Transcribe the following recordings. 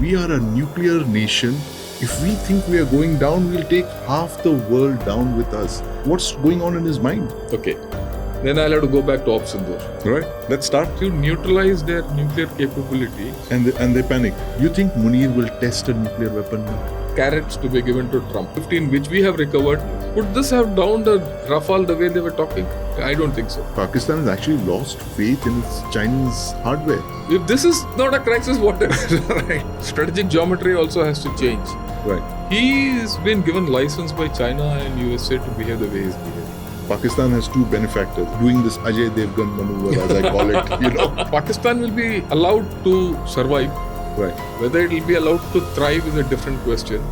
we are a nuclear nation. If we think we are going down, we'll take half the world down with us. What's going on in his mind? Okay. Then I'll have to go back to Operation Sindoor. Right. Let's start. To neutralize their nuclear capability. And they panic. You think Munir will test a nuclear weapon now? Carrots to be given to Trump. 15, which we have recovered. Would this have downed the Rafale the way they were talking? I don't think so. Pakistan has actually lost faith in its Chinese hardware. If this is not a crisis, what is? Right. Strategic geometry also has to change. Right. He's been given license by China and USA to behave the way he's behaving. Pakistan has two benefactors doing this Ajay Devgan maneuver, as I call it. Pakistan will be allowed to survive. Right. Whether it will be allowed to thrive is a different question.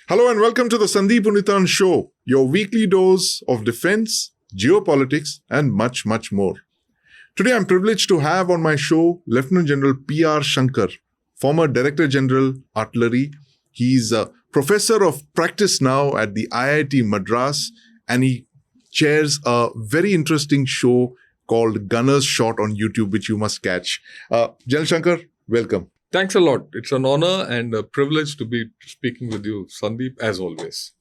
Hello and welcome to the Sandeep Unnithan Show, your weekly dose of defense, geopolitics, and much, much more. Today I'm privileged to have on my show Lieutenant General P.R. Shankar, former Director General Artillery. He's a professor of practice now at the IIT Madras, and he chairs a very interesting show called Gunner's Shot on YouTube, which you must catch. General Shankar, welcome. Thanks a lot. It's an honor and a privilege to be speaking with you, Sandeep, as always.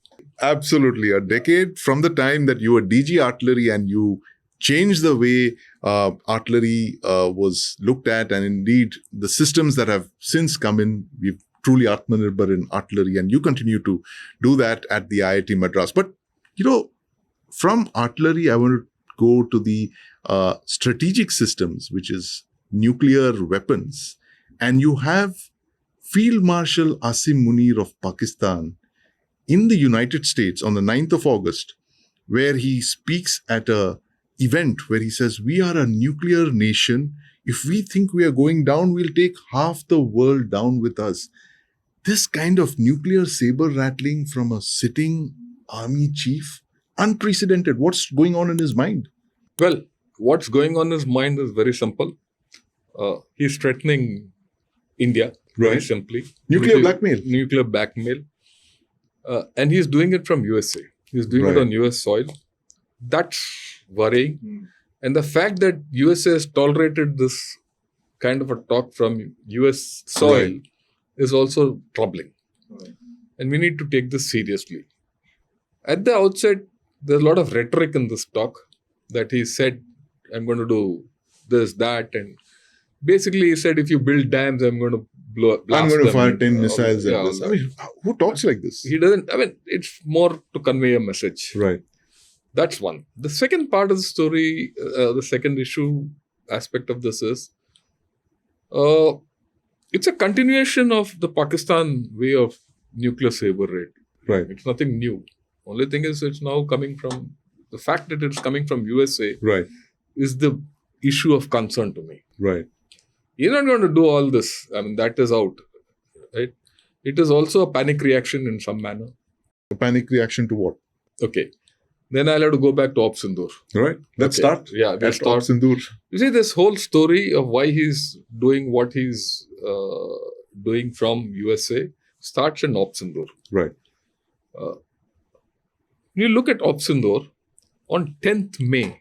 Absolutely. A decade from the time that you were DG Artillery and you changed the way artillery was looked at, and indeed the systems that have since come in, we've truly Atmanirbhar in artillery, and you continue to do that at the IIT Madras. But, from artillery, I want to go to the strategic systems, which is nuclear weapons. And you have Field Marshal Asim Munir of Pakistan in the United States on the 9th of August, where he speaks at an event where he says, we are a nuclear nation. If we think we are going down, we'll take half the world down with us. This kind of nuclear saber rattling from a sitting army chief, unprecedented. What's going on in his mind? Well, what's going on in his mind is very simple. He's threatening India, very simply. Nuclear blackmail. Nuclear blackmail. And he's doing it from USA. He's doing it on US soil. That's worrying. And the fact that USA has tolerated this kind of a talk from US soil is also troubling. And we need to take this seriously. At the outset, there's a lot of rhetoric in this talk that he said, I'm going to do this, that, and basically he said, if you build dams, I'm going to blast them. I'm going to fire 10 missiles at this. Yeah. I mean, who talks like this? He doesn't, it's more to convey a message. Right. That's one. The second part of the story, the second issue aspect of this is, it's a continuation of the Pakistan way of nuclear saber raid. Right. It's nothing new. Only thing is, it's now coming from, the fact that it's coming from USA is the issue of concern to me. Right. You're not going to do all this. That is out. Right? It is also a panic reaction in some manner. A panic reaction to what? Okay. Then I'll have to go back to Operation Sindoor. Right. Let's start. Yeah, let's start. Operation Sindoor. You see, this whole story of why he's doing what he's doing from USA starts in Operation Sindoor. Right. You look at Operation Sindoor on 10th May,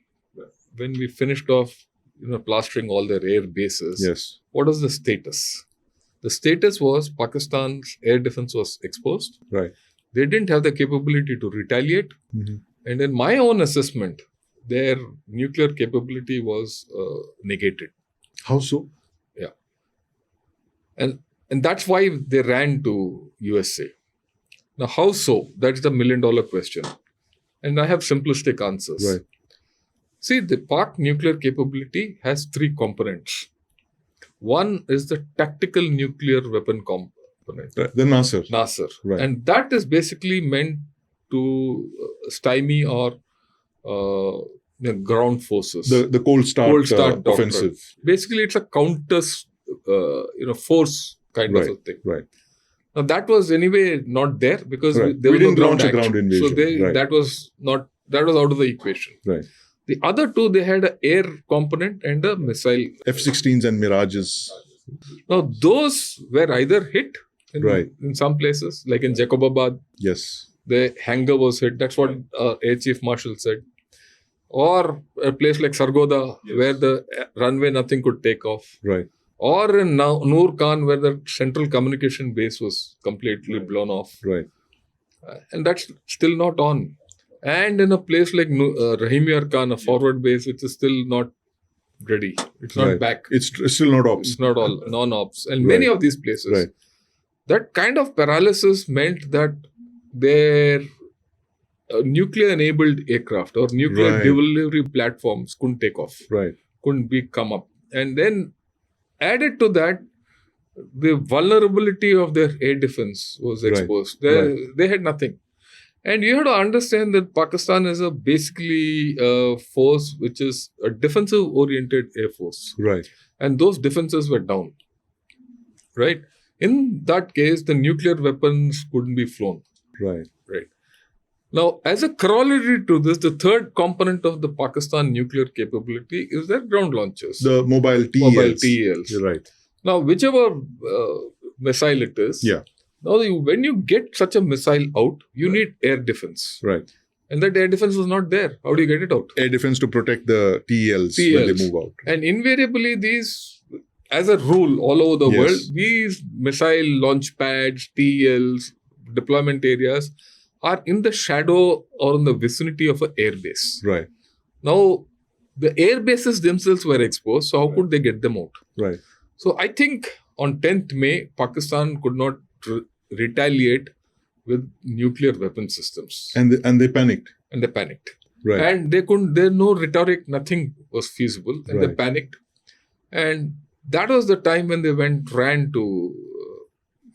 when we finished off, plastering all their air bases. Yes. What was the status? The status was Pakistan's air defense was exposed. Right. They didn't have the capability to retaliate. Mm-hmm. And in my own assessment, their nuclear capability was negated. How so? Yeah. And that's why they ran to USA. Now, how so? That's the $1 million question. And I have simplistic answers. Right. See, the Pak nuclear capability has three components. One is the tactical nuclear weapon component. The Nasser. Right. And that is basically meant to stymie or ground forces. The cold start offensive. Basically, it's a counter force kind of a thing. Right. Now, that was anyway not there because we there was didn't no launch a ground invasion. So that was out of the equation. Right. The other two, they had an air component and a missile. F-16s and Mirages. Now, those were either hit in some places, like in Jacobabad. Yes. The hangar was hit. That's what Air Chief Marshal said. or a place like Sargodha, where the runway nothing could take off. Right. Or in Noor Khan, where the central communication base was completely blown off. Right. And that's still not on. And in a place like Rahim Yar Khan, a forward base, which is still not ready. It's not back. It's still not ops. It's not all non-ops. And many of these places. That kind of paralysis meant that their nuclear-enabled aircraft or nuclear delivery platforms couldn't take off. Right. Couldn't come up. And then added to that, the vulnerability of their air defense was exposed. They had nothing. And you have to understand that Pakistan is basically a force which is a defensive-oriented air force. Right. And those defenses were down. Right. In that case, the nuclear weapons couldn't be flown. Right. Right. Now, as a corollary to this, the third component of the Pakistan nuclear capability is their ground launchers. The mobile TELs. You're right. Now, whichever missile it is, now when you get such a missile out, you need air defense. Right. And that air defense was not there. How do you get it out? Air defense to protect the TELs when they move out. And invariably, these, as a rule all over the world, these missile launch pads, TELs, deployment areas are in the shadow or in the vicinity of an air base. Right. Now, the air bases themselves were exposed, so how could they get them out? Right. So I think on 10th May, Pakistan could not retaliate with nuclear weapon systems. And they panicked. Right. And they couldn't, there no rhetoric, nothing was feasible. And they panicked. And that was the time when they ran to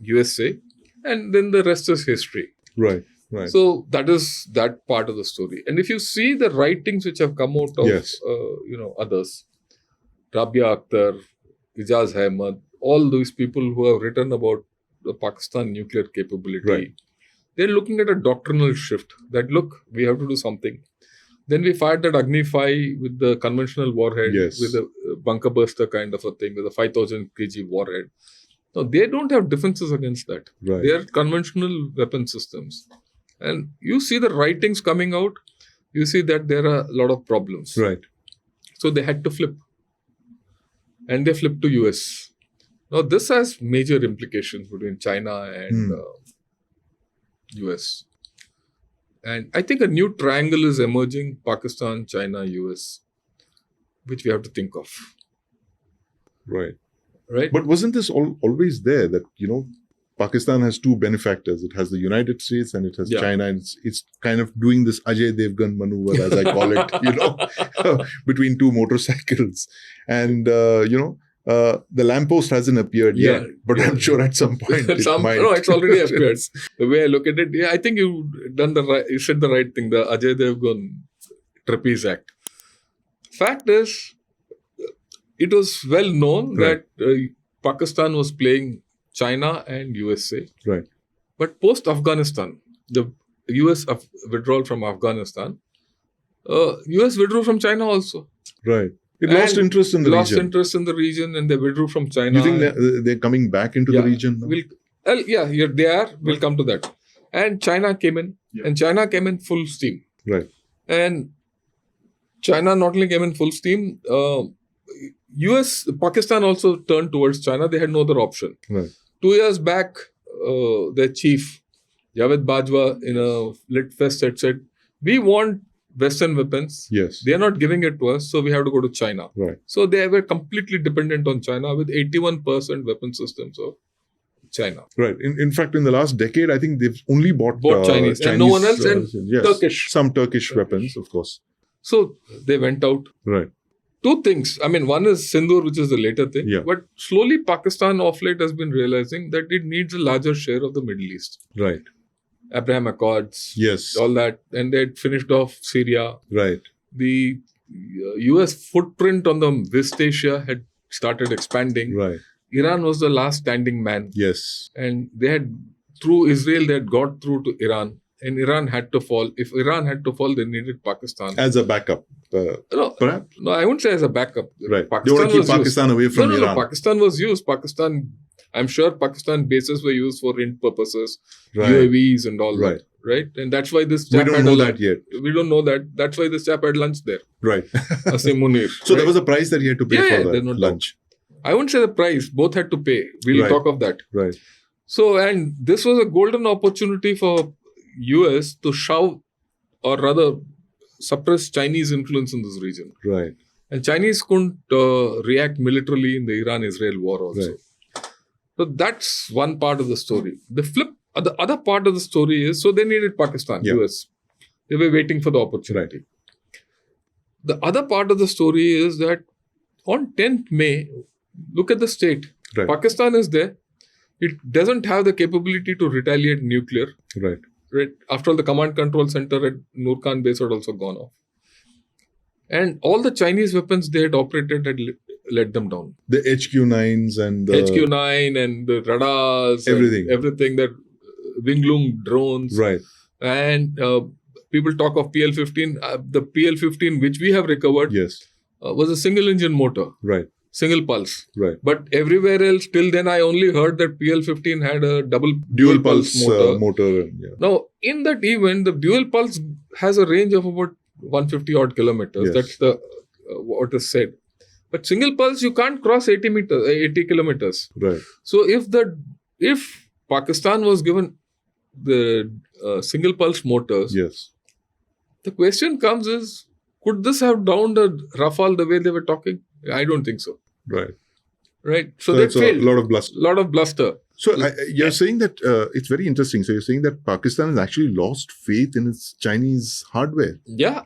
USA. And then the rest is history. Right. Right. So that is that part of the story. And if you see the writings which have come out of others, Rabia Akhtar, Ijaz Ahmad, all those people who have written about the Pakistan nuclear capability, they're looking at a doctrinal shift that, look, we have to do something. Then we fired that Agni 5 with the conventional warhead, with a bunker burster kind of a thing, with a 5,000 kg warhead. Now, they don't have defenses against that. Right. They are conventional weapon systems. And you see the writings coming out, you see that there are a lot of problems. Right. So they had to flip. And they flipped to US. Now, this has major implications between China and US. And I think a new triangle is emerging, Pakistan, China, US, which we have to think of. Right. Right. But wasn't this always there that, Pakistan has two benefactors. It has the United States and it has China. And it's kind of doing this Ajay Devgan maneuver, as I call it, between two motorcycles. And, the lamppost hasn't appeared yet, but I'm sure at some point it might. No, it's already appeared. The way I look at it, I think you said the right thing, the Ajay Devgan trapeze act. Fact is, it was well known that Pakistan was playing China and USA. Right. But post-Afghanistan, the US withdrawal from Afghanistan, US withdrew from China also. Right. It lost interest in the region. Lost interest in the region and they withdrew from China. You think they're coming back into the region now? They are. We'll come to that. And China came in. And China came in full steam. Right. And China not only came in full steam, Pakistan also turned towards China. They had no other option. Right. 2 years back, their chief, Javed Bajwa, in a lit fest had said, we want Western weapons. Yes. They are not giving it to us, so we have to go to China. Right. So they were completely dependent on China with 81% weapon systems of China. Right. In fact, in the last decade, I think they've only bought Chinese. And no one else, and Turkish. Some Turkish weapons, of course. So they went out. Right. Two things. I mean, one is Sindoor, which is the later thing. Yeah. But slowly Pakistan of late has been realizing that it needs a larger share of the Middle East. Right. Abraham Accords. Yes. All that. And they had finished off Syria. Right. The US footprint on the West Asia had started expanding. Right. Iran was the last standing man. Yes. And they had, through Israel, they had got through to Iran. And Iran had to fall. If Iran had to fall, they needed Pakistan. As a backup, perhaps? No, I wouldn't say as a backup. Right. They want to keep Pakistan away from Iran. No, Pakistan was used. I'm sure Pakistan bases were used for int purposes, UAVs and all that. right? And that's why this We chap don't had know a that lunch. yet. We don't know that. That's why this chap had lunch there. Right. Asim Munir. So right? there was a price that he had to pay Yeah, for there's that no doubt. lunch. I wouldn't say the price. Both had to pay. We'll Right. talk of that. Right. So, and this was a golden opportunity for US to shove, or rather suppress Chinese influence in this region. Right. And Chinese couldn't react militarily in the Iran-Israel war also. Right. So that's one part of the story. The other part of the story is, so they needed Pakistan, Yeah. US. They were waiting for the opportunity. The other part of the story is that on 10th May, look at the state. Right. Pakistan is there. It doesn't have the capability to retaliate nuclear. Right. Right. After all, the command control center at Nur Khan base had also gone off. And all the Chinese weapons they had operated had let them down. The HQ9s and the HQ9 and the radars. Everything. And everything, that Wingloom drones. Right. And people talk of PL-15. The PL-15 which we have recovered Yes. was a single engine motor. Right. Single pulse. Right. But everywhere else, till then I only heard that PL-15 had a Dual pulse motor. Yeah. Now, in that event, the dual pulse has a range of about 150 odd kilometers. Yes. That's the what is said. But single pulse, you can't cross 80 kilometers. Right. So if Pakistan was given the single pulse motors, Yes. the question comes is, could this have downed a Rafale the way they were talking? I don't think so. Right. Right. So they it's a failed. lot of bluster. Lot of bluster. So you're saying that it's very interesting. So you're saying that Pakistan has actually lost faith in its Chinese hardware. Yeah.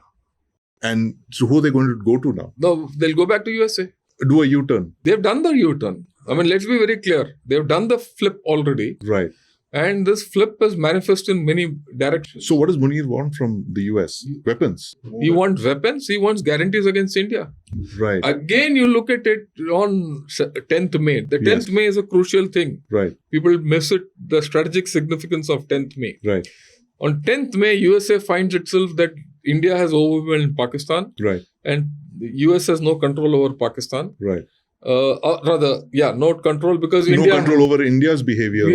And so who are they going to go to now? No, they'll go back to USA. Do a U-turn. They've done the U-turn. I mean, let's be very clear. They've done the flip already. Right. And this flip is manifest in many directions. So what does Munir want from the US? Weapons. He wants weapons. He wants guarantees against India. Right. Again, you look at it on 10th May. The 10th Yes. May is a crucial thing. Right. People miss it, the strategic significance of 10th May. Right. On 10th May, USA finds itself that India has overwhelmed Pakistan. Right. And the US has no control over Pakistan. Right. No control because No India control over India's behavior.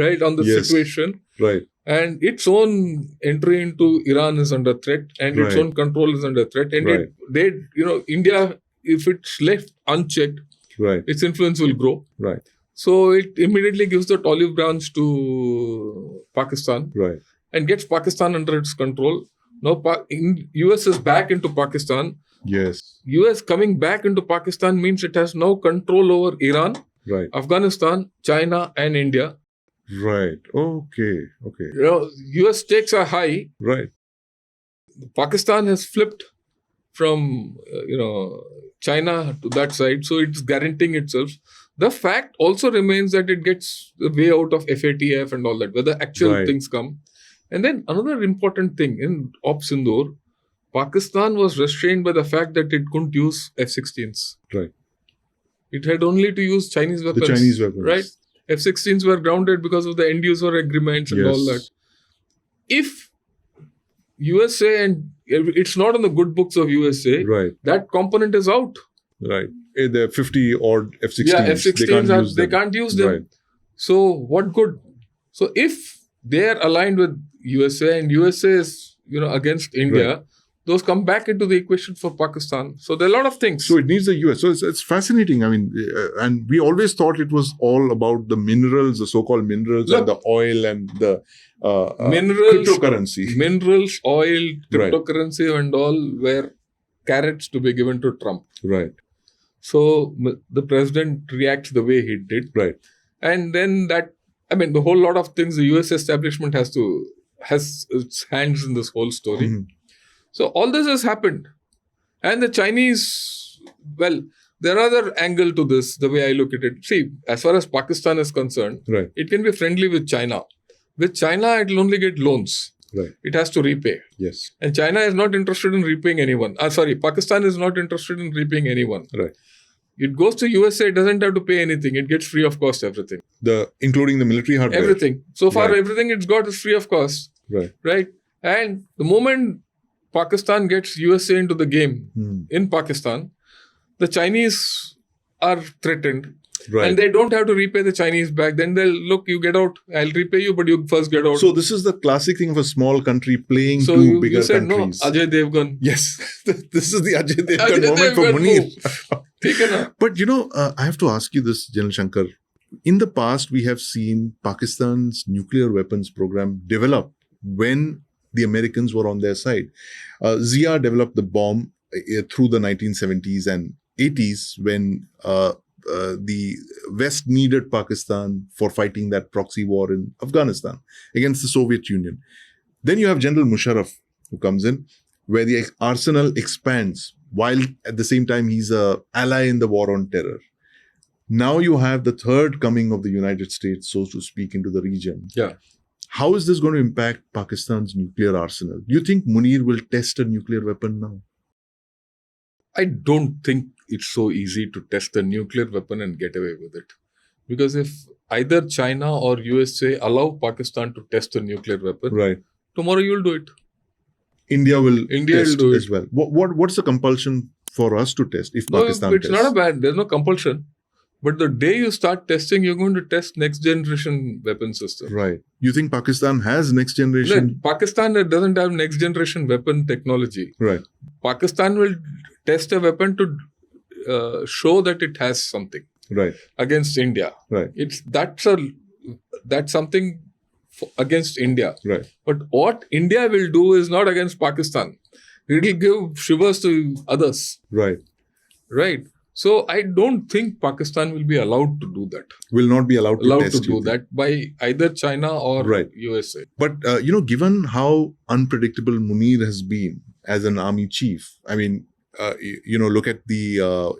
right on the Yes. situation. Right. And its own entry into Iran is under threat, and its Right. own control is under threat. And Right. India, if it's left unchecked, Right. its influence will grow. Right. So it immediately gives that olive branch to Pakistan Right. and gets Pakistan under its control. Now, US is back into Pakistan. Yes. US coming back into Pakistan means it has now control over Iran, Right. Afghanistan, China, and India. Right. Okay. Okay. US stakes are high. Right. Pakistan has flipped from China to that side, so it's guaranteeing itself. The fact also remains that it gets the way out of FATF and all that, where the actual Right. things come. And then another important thing in Op Sindoor, Pakistan was restrained by the fact that it couldn't use F-16s. Right. It had only to use Chinese weapons. The Chinese weapons. Right? F-16s were grounded because of the end user agreements and all that. If USA, and it's not on the good books of USA, Right. that component is out. Right. The 50 odd F-16s. Yeah, F-16s, they can't use them. Right. So what good? So if they are aligned with USA and USA is against India, Right. those come back into the equation for Pakistan. So there are a lot of things. So it needs the US. So it's fascinating. I mean, and we always thought it was all about the minerals, the so-called minerals, Look, and the oil and the minerals, cryptocurrency. Minerals, oil, Right. cryptocurrency and all were carrots to be given to Trump. Right. So the president reacts the way he did. Right. And then the whole lot of things, the US establishment has its hands in this whole story. Mhm. So all this has happened. And the Chinese, there are other angle to this, the way I look at it. See, as far as Pakistan is concerned, Right. it can be friendly with China. With China, it will only get loans. Right. It has to repay. Yes. And China is not interested in repaying anyone. Pakistan is not interested in repaying anyone. Right. It goes to USA, it doesn't have to pay anything. It gets free of cost everything. Including the military hardware. Everything. So far, Right. everything it's got is free of cost. Right. Right? And the moment Pakistan gets USA into the game Hmm. in Pakistan, the Chinese are threatened. Right. And they don't have to repay the Chinese back. Then they'll, look, you get out. I'll repay you, but you first get out. So this is the classic thing of a small country playing So to bigger you said, countries. no, Ajay Devgan. Yes, this is the Ajay Devgan Ajay moment for Devgan Munir. Taken up. But I have to ask you this, General Shankar. In the past, we have seen Pakistan's nuclear weapons program develop when the Americans were on their side. Zia developed the bomb through the 1970s and 80s when the West needed Pakistan for fighting that proxy war in Afghanistan against the Soviet Union. Then you have General Musharraf who comes in, where the arsenal expands while at the same time he's an ally in the war on terror. Now you have the third coming of the United States, so to speak, into the region. Yeah. How is this going to impact Pakistan's nuclear arsenal? Do you think Munir will test a nuclear weapon now? I don't think it's so easy to test a nuclear weapon and get away with it. Because if either China or USA allow Pakistan to test a nuclear weapon, right, tomorrow you'll do it. India will test do as well. What's the compulsion for us to test if Pakistan it's tests? not a bad, there's no compulsion. But the day you start testing, you're going to test next generation weapon system. Right. You think Pakistan has next generation? No, Pakistan doesn't have next generation weapon technology. Right. Pakistan will test a weapon to show that it has something. Right. Against India. Right. That's something against India. Right. But what India will do is not against Pakistan. It will give shivers to others. Right. Right. So I don't think Pakistan will be allowed to do that. Will not be allowed to do that by either China or USA. But given how unpredictable Munir has been as an army chief, I mean, look at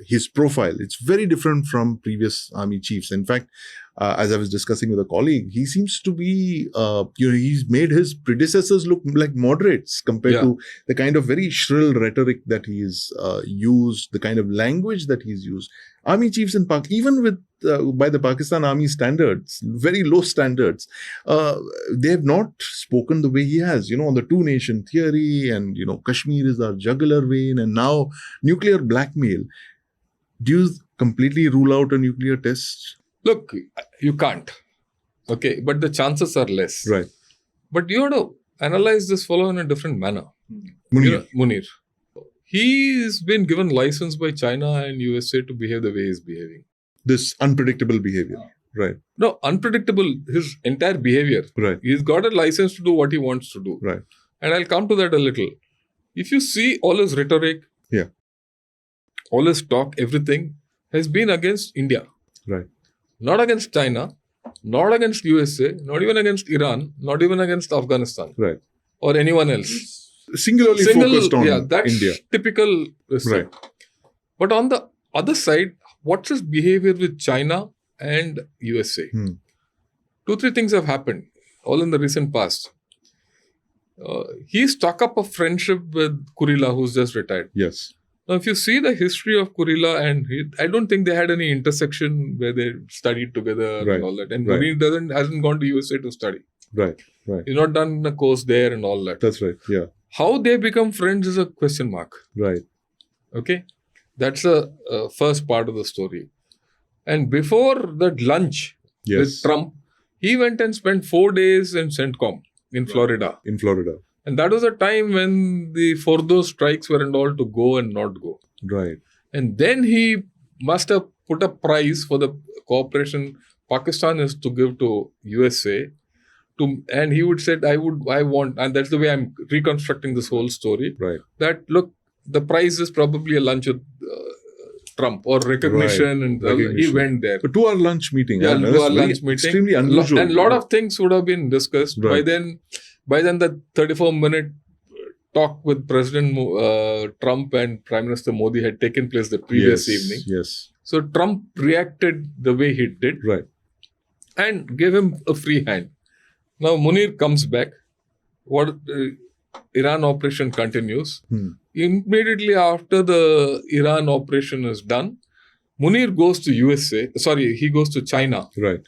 his profile. It's very different from previous army chiefs. In fact, as I was discussing with a colleague, he seems to be, he's made his predecessors look like moderates compared to the kind of very shrill rhetoric that he's used, the kind of language that he's used. Army chiefs in Pakistan, even with by the Pakistan Army standards, very low standards, they have not spoken the way he has, on the two-nation theory and, Kashmir is our jugular vein and now nuclear blackmail. Do you completely rule out a nuclear test? Look, you can't. Okay, but the chances are less. Right. But you have to analyze this fellow in a different manner. Munir. He's been given license by China and USA to behave the way he's behaving. This unpredictable behavior. Right. No, unpredictable, his entire behavior. Right. He's got a license to do what he wants to do. Right. And I'll come to that a little. If you see all his rhetoric, all his talk, everything has been against India. Right. Not against China, not against USA, not even against Iran, not even against Afghanistan. Right. Or anyone else. Singularly focused on that's India. Typical. Right. But on the other side, what's his behavior with China and USA? 2-3 things have happened, all in the recent past. He struck up a friendship with Kurila, who's just retired. Yes. Now, if you see the history of Kurila and I don't think they had any intersection where they studied together and all that. And Munir hasn't gone to USA to study. Right. He's not done a course there and all that. That's right. Yeah. How they become friends is a question mark. Right. Okay. That's the first part of the story. And before that lunch with Trump, he went and spent 4 days in CENTCOM in Florida. And that was a time when the Fordo strikes were and all to go and not go. Right. And then he must have put a price for the cooperation Pakistan is to give to USA. And he would say, I want, and that's the way I'm reconstructing this whole story. Right. That, look, the price is probably a lunch with Trump or recognition. And he went there. A 2-hour lunch meeting. Yeah, 2-hour lunch meeting. Extremely unusual. And a lot of things would have been discussed. Right. By then, the 34-minute talk with President Trump and Prime Minister Modi had taken place the previous evening. Yes. So Trump reacted the way he did. Right. And gave him a free hand. Now Munir comes back. Iran operation continues. Immediately after the Iran operation is done, Munir goes to he goes to China. Right.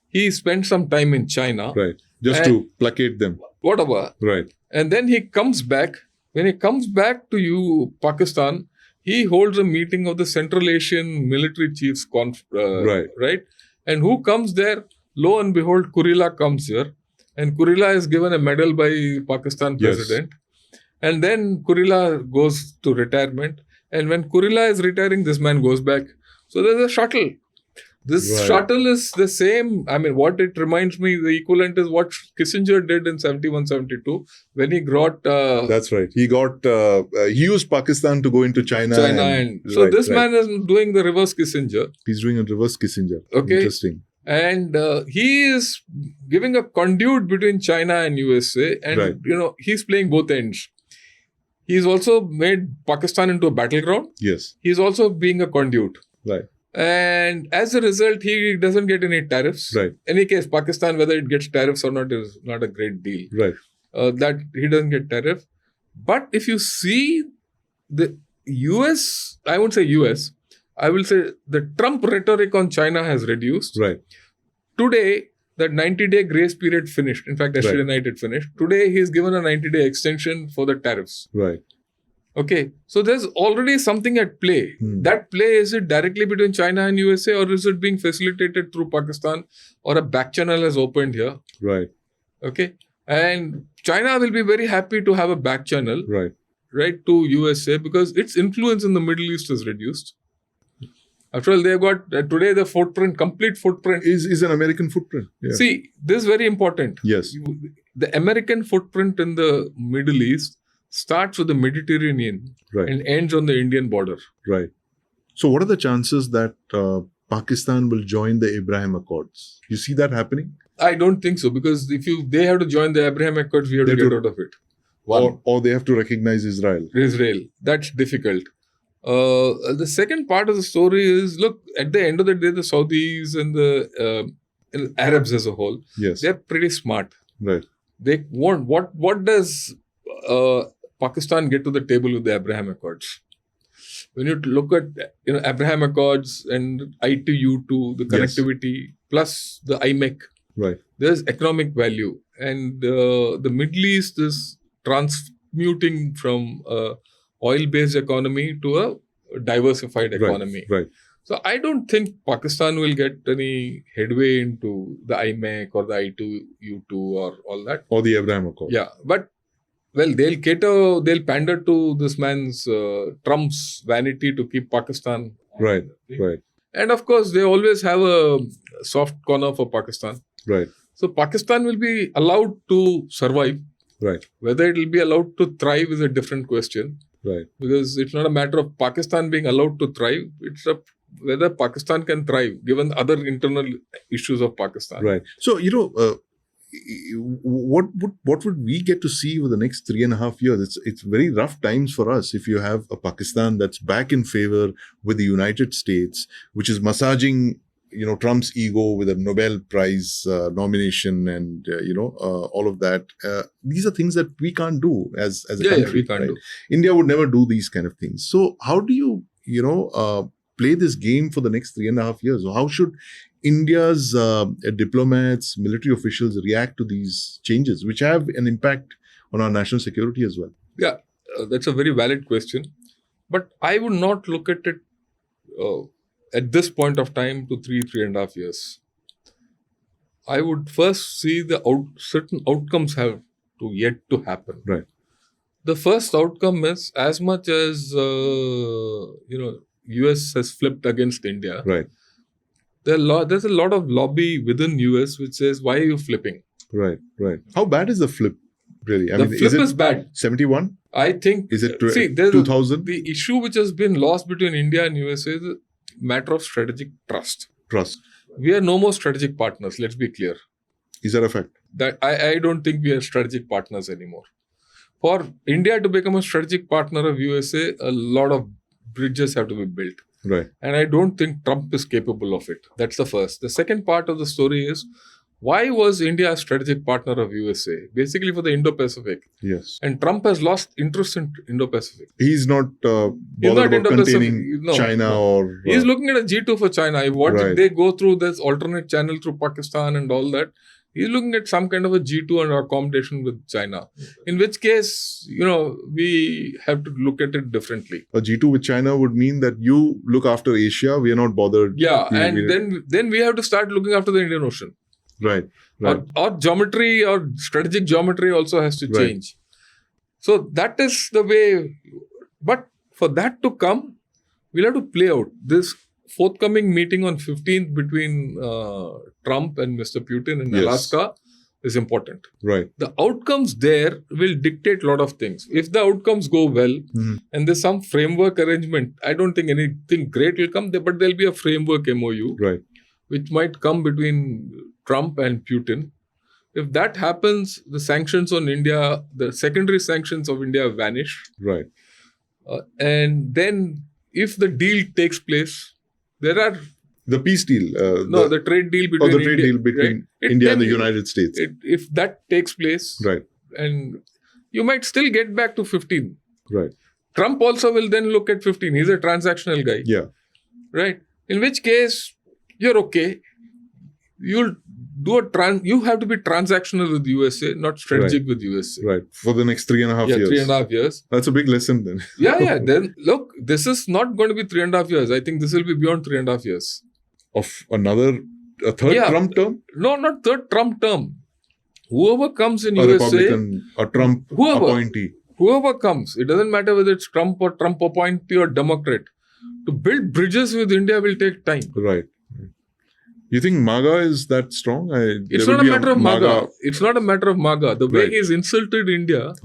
He spent some time in China. Right. Just to placate them. Whatever. Right. And then he comes back. When he comes back to Pakistan, he holds a meeting of the Central Asian Military Chiefs, right? And who comes there? Lo and behold, Kurila comes here. And Kurila is given a medal by Pakistan president. And then Kurila goes to retirement. And when Kurila is retiring, this man goes back. So there's a shuttle. This shuttle is the same. I mean, what it reminds me, the equivalent is what Kissinger did in 71-72 when he got... That's right. He used Pakistan to go into China. So this man is doing the reverse Kissinger. He's doing a reverse Kissinger. Okay. Interesting. And he is giving a conduit between China and USA. And, he's playing both ends. He's also made Pakistan into a battleground. Yes. He's also being a conduit. Right. And as a result, he doesn't get any tariffs. Right. In any case, Pakistan, whether it gets tariffs or not, is not a great deal. Right. That he doesn't get tariff. But if you see the US, I won't say US, I will say the Trump rhetoric on China has reduced. Right. Today, that 90-day grace period finished. In fact, yesterday night it finished. Today, he's given a 90-day extension for the tariffs. Right. Okay, so there's already something at play. That play, is it directly between China and USA, or is it being facilitated through Pakistan, or a back channel has opened here? Right. Okay, and China will be very happy to have a back channel, right, to USA, because its influence in the Middle East is reduced. After all, they've got today the complete footprint is an American footprint. Yeah. See, this is very important. Yes, the American footprint in the Middle East starts with the Mediterranean and ends on the Indian border. Right. So what are the chances that Pakistan will join the Abraham Accords? You see that happening? I don't think so, because they have to join the Abraham Accords, we have to get out of it. Or they have to recognize Israel. That's difficult. The second part of the story is, look, at the end of the day, the Saudis and the Arabs as a whole, they're pretty smart. Right. They want, what does Pakistan get to the table with the Abraham Accords? When you look at Abraham Accords and I2U2, the connectivity plus the IMEC, there's economic value, and the Middle East is transmuting from oil-based economy to a diversified economy. Right. So I don't think Pakistan will get any headway into the IMEC or the I2U2 or all that. Or the Abraham Accord. Yeah, but they'll pander to this man's Trump's vanity to keep Pakistan. Right. And of course, they always have a soft corner for Pakistan. Right. So Pakistan will be allowed to survive. Right. Whether it will be allowed to thrive is a different question. Right. Because it's not a matter of Pakistan being allowed to thrive. It's whether Pakistan can thrive given other internal issues of Pakistan. Right. So, what would we get to see over the next 3.5 years? It's very rough times for us if you have a Pakistan that's back in favor with the United States, which is massaging Trump's ego with a Nobel Prize nomination and all of that. These are things that we can't do as a country. Yeah, we can't do. India would never do these kind of things. So how do you play this game for the next 3.5 years? How should India's diplomats, military officials react to these changes, which have an impact on our national security as well? Yeah, that's a very valid question. But I would not look at it at this point of time to 3.5 years. I would first see certain outcomes have to yet to happen. Right. The first outcome is, as much as US has flipped against India. Right. There's a lot of lobby within US which says, why are you flipping? Right. How bad is the flip, really? The flip is bad. 71? I think. Is it 2000? The issue which has been lost between India and USA is a matter of strategic trust. We are no more strategic partners, let's be clear. Is that a fact? That I don't think we are strategic partners anymore. For India to become a strategic partner of USA, a lot of bridges have to be built. Right. And I don't think Trump is capable of it. That's the first. The second part of the story is, why was India a strategic partner of USA? Basically for the Indo-Pacific. Yes. And Trump has lost interest in Indo-Pacific. He's not bothered about containing China or... He's looking at a G2 for China. If they go through this alternate channel through Pakistan and all that, He's looking at some kind of a G2 and accommodation with China. In which case, we have to look at it differently. A G2 with China would mean that you look after Asia. We are not bothered. Yeah, then we have to start looking after the Indian Ocean. Right. Or geometry or strategic geometry also has to change. So that is the way. But for that to come, we'll have to play out this forthcoming meeting on 15th between Trump and Mr. Putin in Alaska is important. Right. The outcomes there will dictate a lot of things. If the outcomes go well and there's some framework arrangement, I don't think anything great will come there, but there'll be a framework MOU, right, which might come between Trump and Putin. If that happens, the sanctions on India, the secondary sanctions of India vanish. Right. And then if the deal takes place, there are... The peace deal. The trade deal between India and the United States. If that takes place, right, and you might still get back to 15. Right. Trump also will then look at 15. He's a transactional guy. Yeah. Right. In which case, you're okay. You'll do you have to be transactional with USA, not strategic with USA. Right. For the next 3.5 years. 3.5 years. That's a big lesson then. Yeah. Then look, this is not going to be 3.5 years. I think this will be beyond 3.5 years. Of a third Trump term? No, not third Trump term. Whoever comes in a USA, Republican, a Trump appointee. Whoever comes, it doesn't matter whether it's Trump or Trump appointee or Democrat. To build bridges with India will take time. Right. You think MAGA is that strong? It's not a matter of MAGA. It's not a matter of MAGA. The way he's insulted India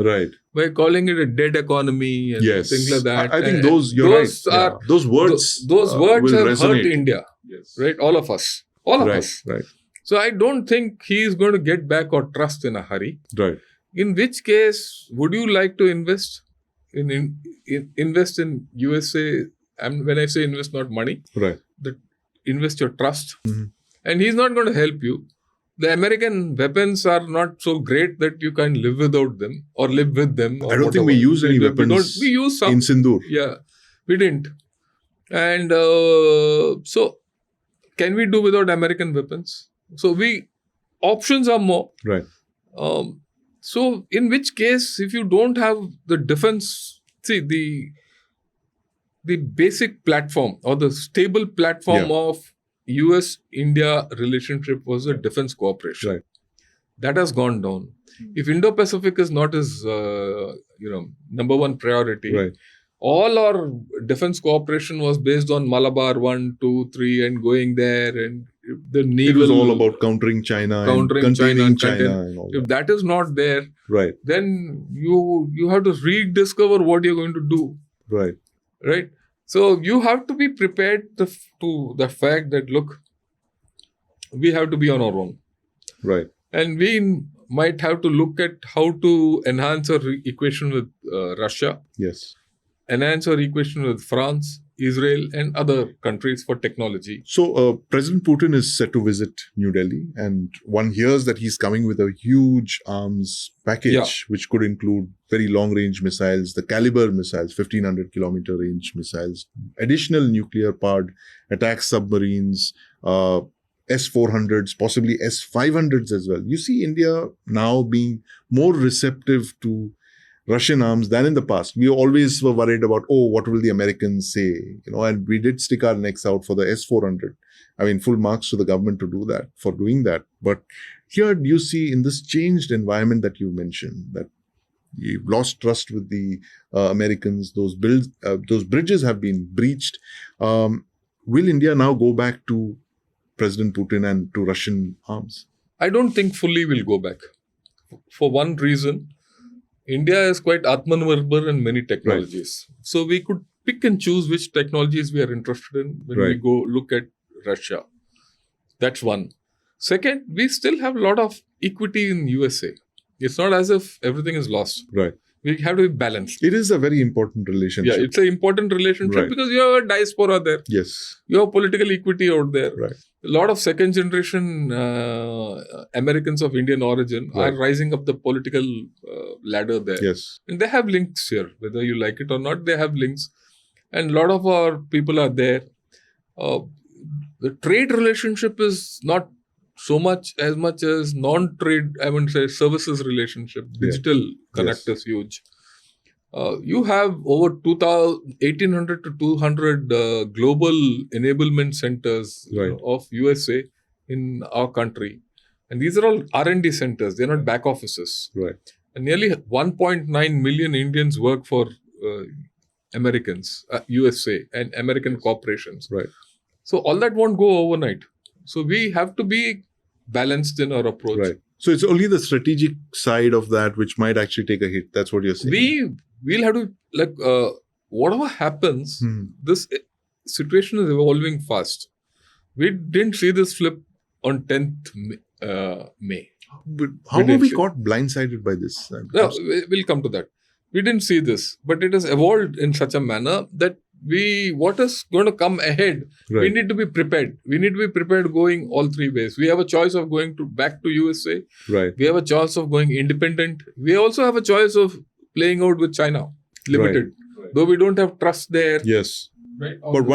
by calling it a dead economy and things like that. I think those words have hurt India. Yes. Right? All of us. All of us. Right. So I don't think he is going to get back our trust in a hurry. Right. In which case, would you like to invest in USA? And when I say invest, not money. Right. Invest your trust. Mm-hmm. And he's not going to help you. The American weapons are not so great that you can live without them or live with them. I don't think we use any weapons we use some. In Sindoor. Yeah, we didn't. And so, can we do without American weapons? So, options are more. Right. So, in which case, if you don't have the defense, the basic platform or the stable platform of US-India relationship was a defense cooperation. Right. That has gone down. If Indo-Pacific is not his, number one priority, right, all our defense cooperation was based on Malabar 1, 2, 3 and going there, and the naval... It was all about countering China and containing China and all that. If that is not there, right, then you have to rediscover what you're going to do. Right. Right. So you have to be prepared to the fact that, look, we have to be on our own. Right. And we might have to look at how to enhance our equation with Russia. Yes. Enhance our equation with France, Israel and other countries for technology. So President Putin is set to visit New Delhi, and one hears that he's coming with a huge arms package, which could include very long-range missiles, the caliber missiles, 1,500-kilometer range missiles, additional nuclear-powered attack submarines, S-400s, possibly S-500s as well. You see India now being more receptive to Russian arms than in the past. We always were worried about, what will the Americans say? And we did stick our necks out for the S-400. I mean, full marks to the government for doing that. But here you see in this changed environment that you mentioned, that you've lost trust with the Americans, those bridges have been breached. Will India now go back to President Putin and to Russian arms? I don't think fully we'll go back. For one reason, India is quite Atmanirbhar in many technologies. Right. So we could pick and choose which technologies we are interested in when we go look at Russia. That's one. Second, we still have a lot of equity in USA. It's not as if everything is lost. Right. We have to be balanced. It is a very important relationship. Yeah, it's an important relationship because you have a diaspora there. Yes. You have political equity out there. Right. A lot of second generation Americans of Indian origin are rising up the political ladder there. Yes. And they have links here. Whether you like it or not, they have links. And a lot of our people are there. The trade relationship is not so much as non-trade, I would say services relationship. Digital connect is huge. You have over 1,800 to 200 global enablement centers of USA in our country. And these are all R&D centers. They're not back offices. Right. And nearly 1.9 million Indians work for Americans, USA and American corporations. Right. So all that won't go overnight. So we have to be balanced in our approach. Right. So it's only the strategic side of that which might actually take a hit. That's what you're saying. We'll have to, whatever happens, this situation is evolving fast. We didn't see this flip on 10th May. But how are we caught blindsided by this? No, we'll come to that. We didn't see this, but it has evolved in such a manner that what is going to come ahead, we need to be prepared. We need to be prepared going all three ways. We have a choice of going back to USA. Right. We have a choice of going independent. We also have a choice of playing out with China, limited. Right. Though we don't have trust there. Yes. Right. But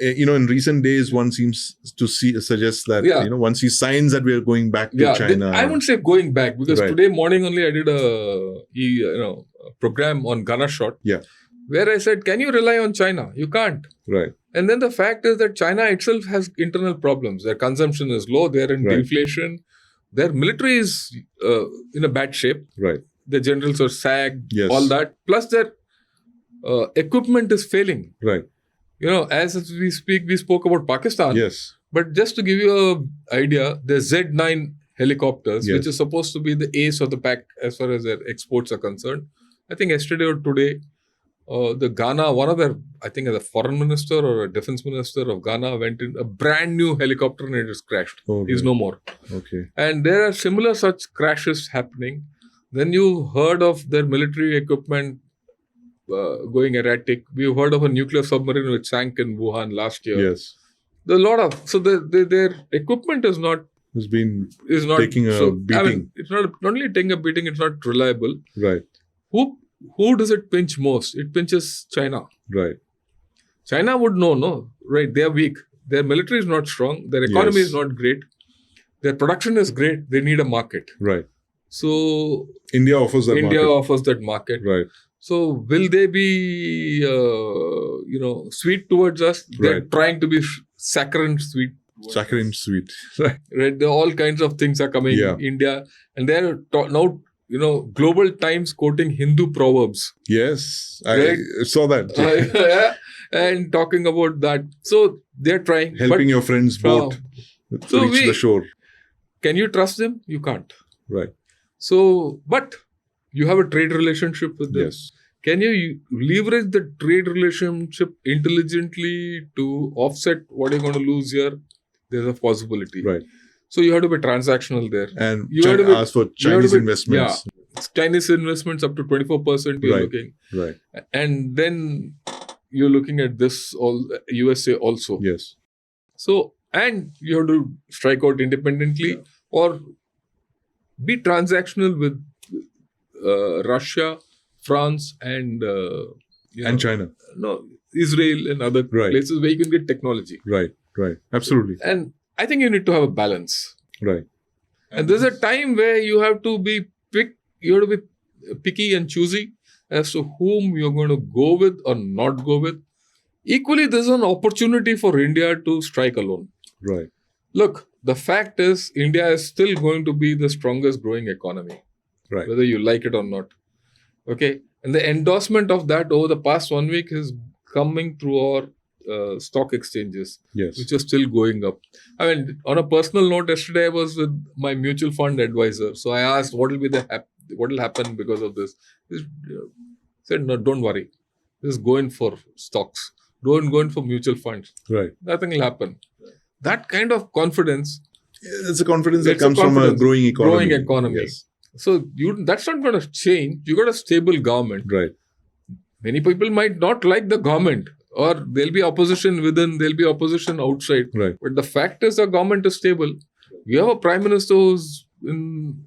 in recent days, one seems to suggest that, one sees signs that we are going back to China. I wouldn't say going back, because today morning only I did a program on Ghana shot. Yeah. Where I said, can you rely on China? You can't. Right. And then the fact is that China itself has internal problems. Their consumption is low. They're in deflation. Their military is in a bad shape. Right. The generals are sagged, yes. all that. Plus their equipment is failing. Right. As we speak, we spoke about Pakistan. Yes. But just to give you an idea, the Z9 helicopters, which is supposed to be the ace of the pack as far as their exports are concerned. I think yesterday or today, the Ghana, one of their, I think the foreign minister or a defense minister of Ghana went in a brand new helicopter and it just crashed. Oh, He's no more. Okay. And there are similar such crashes happening. Then you heard of their military equipment going erratic. We've heard of a nuclear submarine which sank in Wuhan last year. Yes. There's a lot of, so their equipment is not taking a beating. I mean, it's not only taking a beating, it's not reliable. Right. Who does it pinch most? It pinches China. Right. China would know, no? Right. They are weak. Their military is not strong. Their economy is not great. Their production is great. They need a market. Right. So India offers that market. Right. So will they be, sweet towards us? They're trying to be saccharine sweet. Saccharine sweet. Right. There are all kinds of things are coming in India. And they're now, Global Times quoting Hindu proverbs. Yes. I saw that. And talking about that. So they're trying. Helping your friend's boat reach the shore. Can you trust them? You can't. Right. So, but you have a trade relationship with them. Yes. Can you leverage the trade relationship intelligently to offset what you're going to lose here? There's a possibility. Right. So you have to be transactional there. And you have to ask for Chinese investments. Yeah. Chinese investments up to 24% you're looking. Right. And then you're looking at this USA also. Yes. So, and you have to strike out independently or be transactional with Russia, France, and China. No, Israel and other places where you can get technology. Right. Absolutely. And I think you need to have a balance. Right. And there's a time where you have to be picky and choosy as to whom you're going to go with or not go with. Equally, there's an opportunity for India to strike alone. Right. Look, the fact is, India is still going to be the strongest growing economy. Right. Whether you like it or not. Okay. And the endorsement of that over the past 1 week is coming through our stock exchanges, which are still going up. I mean, on a personal note, yesterday I was with my mutual fund advisor. So I asked, what will happen because of this? He said, no, don't worry. Just go in for stocks. Don't go in for mutual funds. Right. Nothing will happen. That kind of confidence. It's a confidence that comes from a growing economy. Yes. So that's not going to change. You got a stable government. Right. Many people might not like the government. Or there'll be opposition within, there'll be opposition outside. Right. But the fact is the government is stable. We have a prime minister who's in,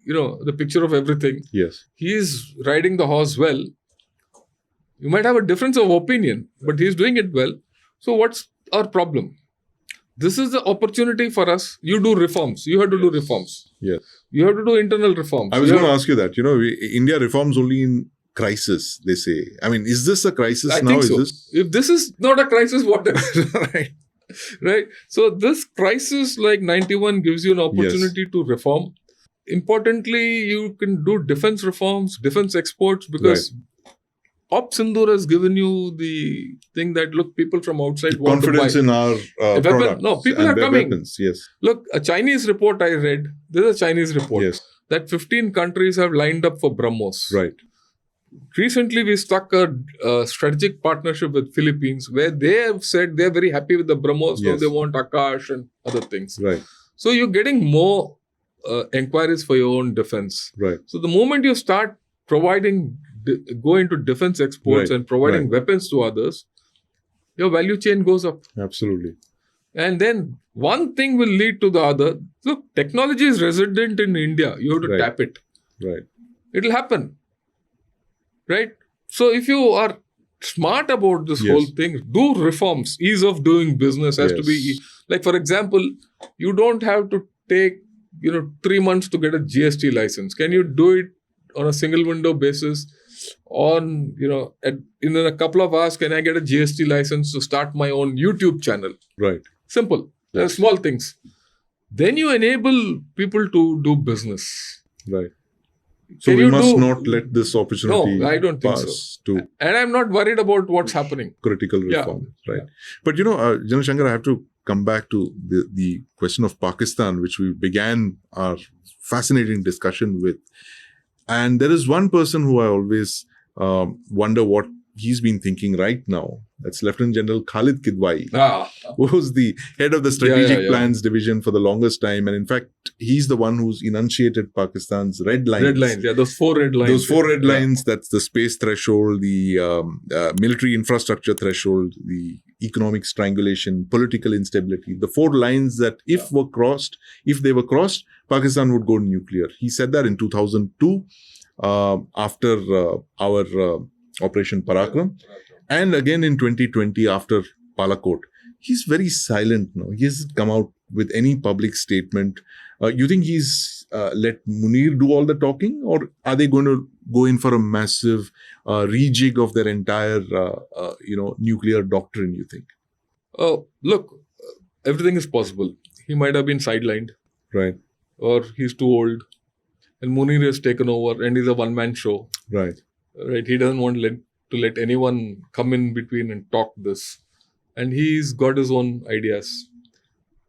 the picture of everything. Yes. He's riding the horse well. You might have a difference of opinion, but he's doing it well. So what's our problem? this is the opportunity for us. You do reforms. You have to do reforms. Yes. You have to do internal reforms. I was going to ask you that. India reforms only in crisis, they say. I mean, is this a crisis I now? think so. Is this? If this is not a crisis, what is? Right. Right? So this crisis like 91 gives you an opportunity to reform. Importantly, you can do defense reforms, defense exports, because Op Sindoor has given you the thing that, look, people from outside want to buy. Confidence in our products. No, people and are their coming. Weapons. Yes. Look, a Chinese report I read, there's a Chinese report Yes. that 15 countries have lined up for BrahMos. Right. Recently, we struck a strategic partnership with Philippines where they have said they're very happy with the BrahMos. Now Yes. they want Akash and other things. Right. So you're getting more inquiries for your own defense. Right. So the moment you start providing, go into defense exports Right. and providing weapons to others, your value chain goes up. Absolutely. And then one thing will lead to the other. Look, technology is resident in India. You have to Right. tap it. Right. It'll happen. Right? So if you are smart about this Yes. whole thing, do reforms. Ease of doing business has to be, Yes. like, for example, you don't have to take 3 months to get a GST license. Can you do it on a single window basis? In a couple of hours, can I get a GST license to start my own YouTube channel? Right. Simple. There are Yes. small things. Then you enable people to do business. Right. So Can we you must do- not let this opportunity No, I don't think so. pass to And I'm not worried about what's happening. critical Yeah. reform. Right. But General Shankar, I have to come back to the question of Pakistan, which we began our fascinating discussion with. And there is one person who I always wonder what he's been thinking right now. That's Lieutenant General Khalid Kidwai, who was the head of the Strategic Plans Division for the longest time. And in fact, he's the one who's enunciated Pakistan's red lines. Red lines, those 4 red lines. Those 4 red lines, that's the space threshold, the military infrastructure threshold, the economic strangulation, political instability. The 4 lines that if they were crossed, Pakistan would go nuclear. He said that in 2002 after our Operation Parakram. And again in 2020 after Palakot. He's very silent now. He hasn't come out with any public statement. You think he's let Munir do all the talking, or are they going to go in for a massive rejig of their entire nuclear doctrine, you think? Look, everything is possible. He might have been sidelined. Right. Or he's too old. And Munir has taken over and he's a one-man show. Right. Right. He doesn't want to let anyone come in between and talk this. And he's got his own ideas.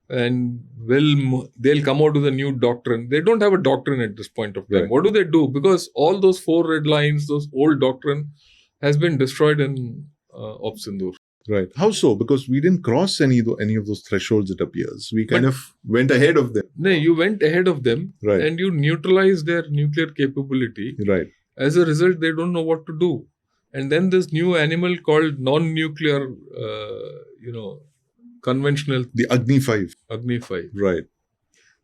And they'll come out with a new doctrine. They don't have a doctrine at this point of time. Right. What do they do? Because all those 4 red lines, those old doctrine has been destroyed in Op Sindoor. Right. How so? Because we didn't cross any of those thresholds, it appears. We kind of went ahead of them. No, you went ahead of them. Right. And you neutralized their nuclear capability. Right. As a result, they don't know what to do. And then this new animal called non-nuclear, conventional The Agni 5. Agni 5. Right.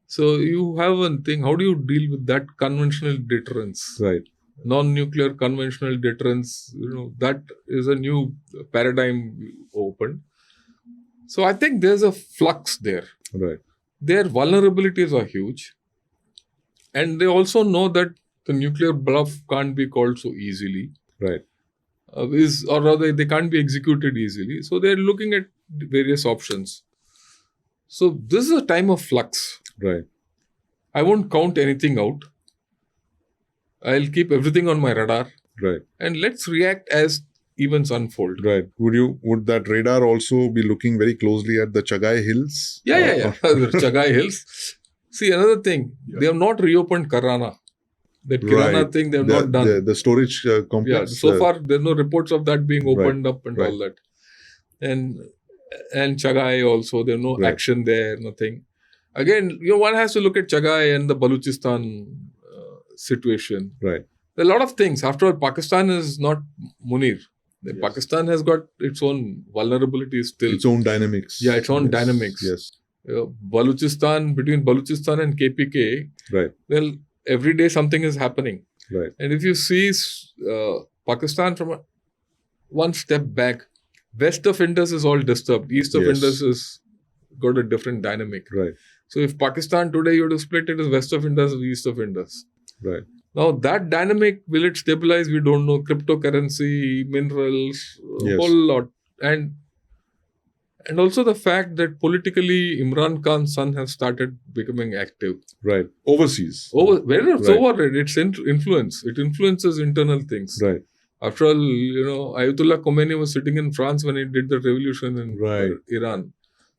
So you have one thing. How do you deal with that conventional deterrence? Right. Non-nuclear conventional deterrence, that is a new paradigm opened. So I think there's a flux there. Right. Their vulnerabilities are huge. And they also know that the nuclear bluff can't be called so easily. Right. Or rather, they can't be executed easily. So they're looking at various options. So this is a time of flux. Right. I won't count anything out. I'll keep everything on my radar. Right. And let's react as events unfold. Right. Would that radar also be looking very closely at the Chagai Hills? Yeah. The Chagai Hills. See, another thing. They have not reopened Karana. That Kirana thing they have not done. The storage complex. Yeah. So far, there are no reports of that being opened up and all that. And Chagai also, there are no action there, nothing. Again, one has to look at Chagai and the Baluchistan situation. Right. There are a lot of things. After all, Pakistan is not Munir. Yes. Pakistan has got its own vulnerabilities still. Its own dynamics. Yeah, its own dynamics. Yes. Between Baluchistan and KPK, right. Well, every day something is happening. Right. And if you see Pakistan from one step back, west of Indus is all disturbed. East of Indus is got a different dynamic. Right. So if Pakistan today, you have to split it as west of Indus, east of Indus. Right. Now that dynamic, will it stabilize? We don't know. Cryptocurrency, minerals, a Yes. whole lot. And also the fact that politically Imran Khan's son has started becoming active. Right. Overseas. Whether it's Right. over, it's influence. It influences internal things. Right. After all, Ayatollah Khomeini was sitting in France when he did the revolution in Right. Iran.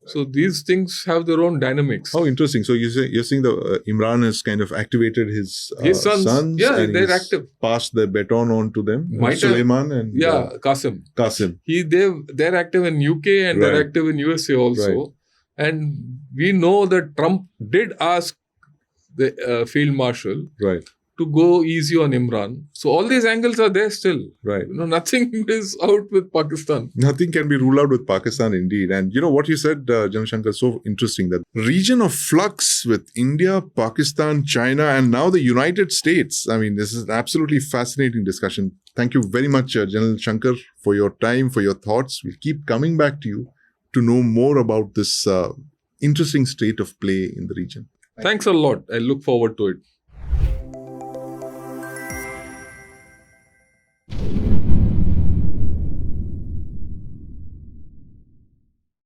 So these things have their own dynamics. How interesting. So you're saying the Imran has kind of activated his sons. Yeah, and they're he's active. Passed the baton on to them. Might have- Suleiman and Qasim. Qasim. They're active in UK and they're Right. active in USA also. Right. And we know that Trump did ask the Field Marshal Right. to go easy on Imran. So all these angles are there still. Right. Nothing is out with Pakistan. Nothing can be ruled out with Pakistan indeed. And what you said, General Shankar, so interesting. That region of flux with India, Pakistan, China, and now the United States. I mean, this is an absolutely fascinating discussion. Thank you very much, General Shankar, for your time, for your thoughts. We'll keep coming back to you to know more about this interesting state of play in the region. Thanks a lot. I look forward to it.